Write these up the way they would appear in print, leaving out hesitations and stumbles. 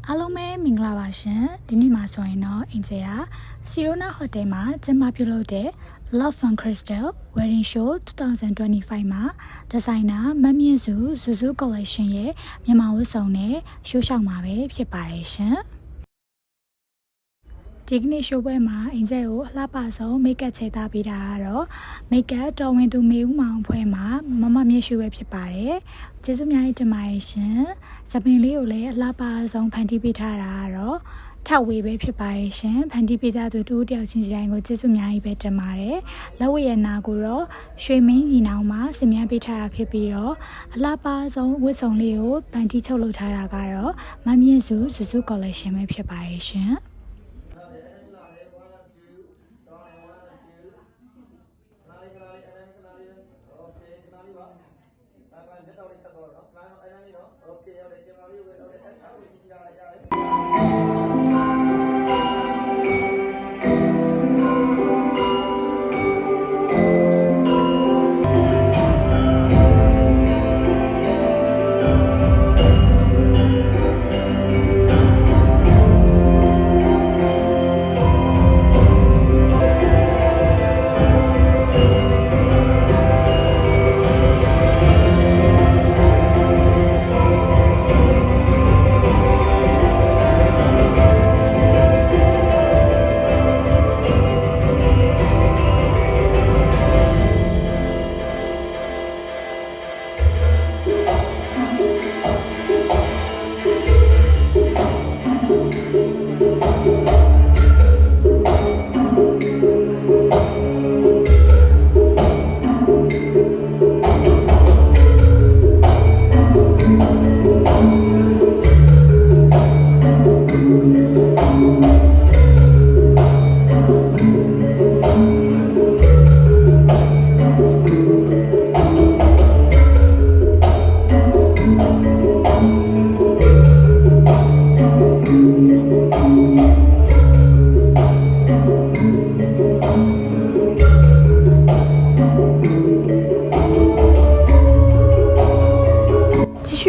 အားလုံးပဲမင်္ဂလာပါရှင်ဒီနေ့မှာဆိုရင်တော့အင်ဂျီယာစီရိုနာဟိုတယ်မှာကျင်းပပြုလုပ်တဲ့ Love on Crystal Wedding Show 2025မှာဒီဇိုင်နာမတ်မြင့်စု Zuzu Collection ရဲ့မြန်မာဝတ်စုံနဲ့ရှိုးရှောက်မှာပဲဖြစ်ပါတယ်ရှင်ဒီကနေ့ရှိုးပွဲမှာအင်ဂျီကိုအလှပဆုံးမိတ်ကပ်ချေသားပေးတာကတော့မိတ်ကပ်တော်ဝင်သူမေဦးမောင်ဖွဲ့မှာမမမြင့်ရှုပဲဖြစ်ပါတယ်ကျေးဇူးများတင်ပါတယ်ရှင်စပင်လေးကိုလည်းအလှပဆုံးဖန်တီးပေးထားတာကတော့ထပ်ဝေပဲဖြစ်ပါတယ်ရှင်ဖန်တီးပေးထားသူတူတယောက်ချင်းစီတိုင်းကိုကျေးဇူးများကြီးပဲတင်ပါတယ်လက်ဝဲရနာကိုတော့ရွှေမင်းညီနောင်မှာစင်မြန်းပေးထားတာဖြစ်ပြီးတော့အလှပဆုံးဝတ်စုံလေးကိုဖန်တီးချုပ်လုပ်ထားတာကတော့မမြင့်စု Zuzu Collection ပဲဖြစ်ပါတယ်ရှင်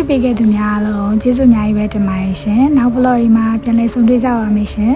ပေးခဲ့သူများအားလုံးကျေးဇူးအများကြီးပဲတင်ပါတယ်ရှင်နောက် vlog မှာပြန်လည်ဆုံတွေ့ကြပါမယ်ရှင်